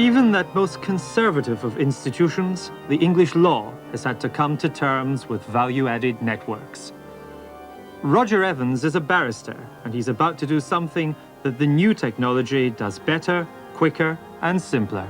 Even that most conservative of institutions, the English law, has had to come to terms with value-added networks. Roger Evans is a barrister, and he's about to do something that the new technology does better, quicker, and simpler.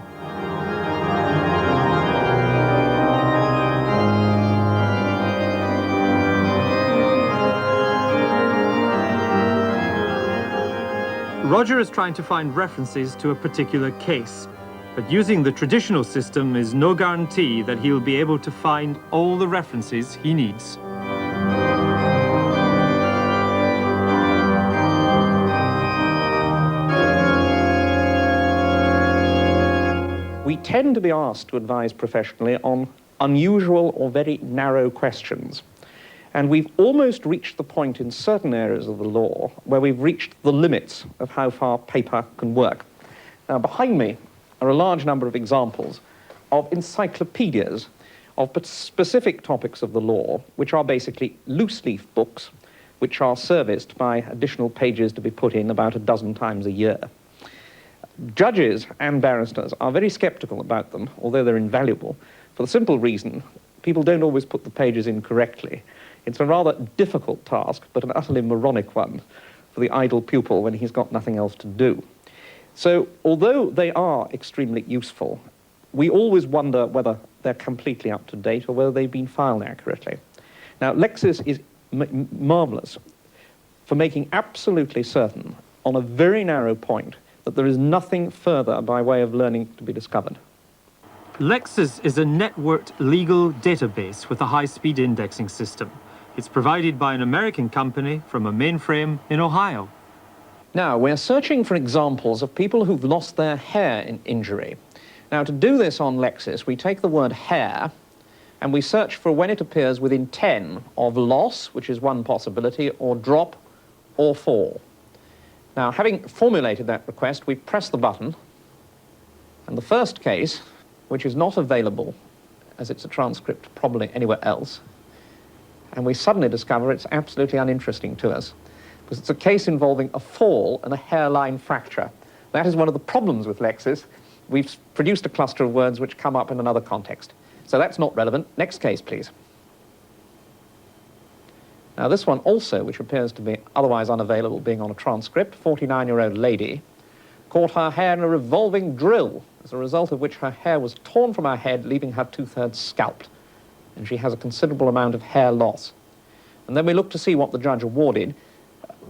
Roger is trying to find references to a particular case, but using the traditional system is no guarantee that he'll be able to find all the references he needs. We tend to be asked to advise professionally on unusual or very narrow questions. And we've almost reached the point in certain areas of the law where we've reached the limits of how far paper can work. Now, behind me are a large number of examples of encyclopedias of specific topics of the law, which are basically loose-leaf books, which are serviced by additional pages to be put in about a dozen times a year. Judges and barristers are very skeptical about them, although they're invaluable, for the simple reason people don't always put the pages in correctly. It's a rather difficult task, but an utterly moronic one for the idle pupil when he's got nothing else to do. So, although they are extremely useful, we always wonder whether they're completely up to date or whether they've been filed accurately. Now, Lexis is marvelous for making absolutely certain, on a very narrow point, that there is nothing further by way of learning to be discovered. Lexis is a networked legal database with a high-speed indexing system. It's provided by an American company from a mainframe in Ohio. Now, we're searching for examples of people who've lost their hair in injury. Now, to do this on Lexis, we take the word hair and we search for when it appears within 10 of loss, which is one possibility, or drop, or fall. Now, having formulated that request, we press the button, and the first case, which is not available, as it's a transcript probably anywhere else, and we suddenly discover it's absolutely uninteresting to us, because it's a case involving a fall and a hairline fracture. That is one of the problems with Lexis. We've produced a cluster of words which come up in another context. So that's not relevant. Next case, please. Now, this one also, which appears to be otherwise unavailable, being on a transcript, 49-year-old lady, caught her hair in a revolving drill, as a result of which her hair was torn from her head, leaving her 2/3 scalped. And she has a considerable amount of hair loss. And then we look to see what the judge awarded.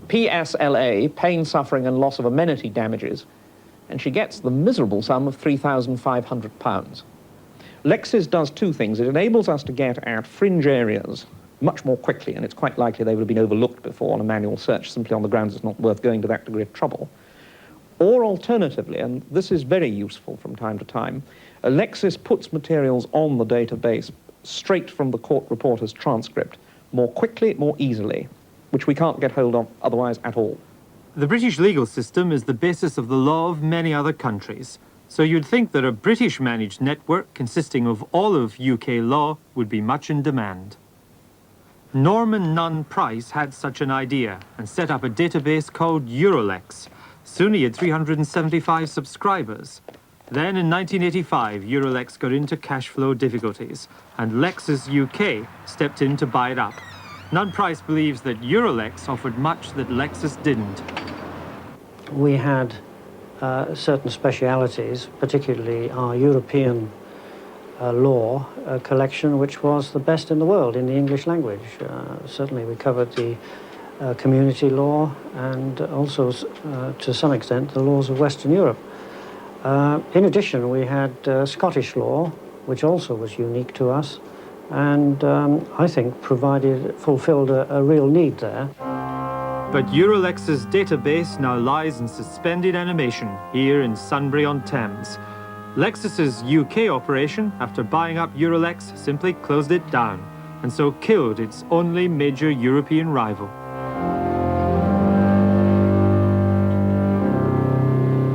PSLA, pain, suffering, and loss of amenity damages, and she gets the miserable sum of £3,500. Lexis does two things. It enables us to get at fringe areas much more quickly, and it's quite likely they would have been overlooked before on a manual search, simply on the grounds it's not worth going to that degree of trouble. Or alternatively, and this is very useful from time to time, Lexis puts materials on the database straight from the court reporter's transcript, more quickly, more easily, which we can't get hold of otherwise at all. The British legal system is the basis of the law of many other countries, so you'd think that a British-managed network consisting of all of UK law would be much in demand. Norman Nunn Price had such an idea and set up a database called Eurolex. Soon he had 375 subscribers. Then in 1985, Eurolex got into cash flow difficulties, and Lexis UK stepped in to buy it up. Nunn Price believes that Eurolex offered much that Lexis didn't. We had certain specialities, particularly our European law collection, which was the best in the world in the English language. Certainly we covered the community law and also, to some extent, the laws of Western Europe. In addition, we had Scottish law, which also was unique to us, and I think fulfilled a real need there. But Eurolex's database now lies in suspended animation here in Sunbury-on-Thames. Lexis's UK operation, after buying up Eurolex, simply closed it down, and so killed its only major European rival.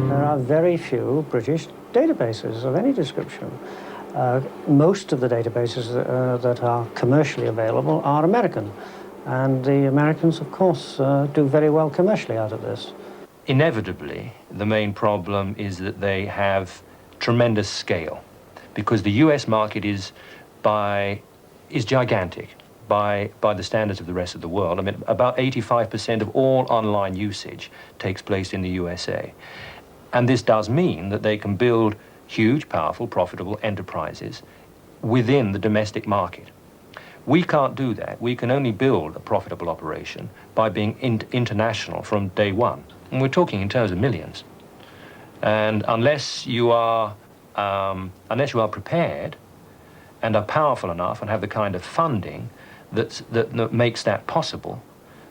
There are very few British databases of any description. Most of the databases that are commercially available are American, and the Americans, of course, do very well commercially out of this. Inevitably, the main problem is that they have tremendous scale, because the US market is gigantic by the standards of the rest of the world. I mean, about 85% of all online usage takes place in the USA. And this does mean that they can build huge, powerful, profitable enterprises within the domestic market. We can't do that. We can only build a profitable operation by being international from day one. And we're talking in terms of millions. And unless you are prepared and are powerful enough and have the kind of funding that makes that possible,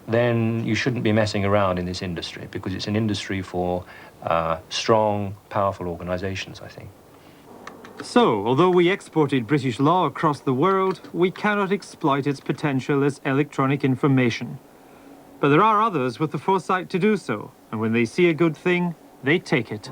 then you shouldn't be messing around in this industry, because it's an industry for strong, powerful organizations, I think. So, although we exported British law across the world, we cannot exploit its potential as electronic information. But there are others with the foresight to do so, and when they see a good thing, they take it.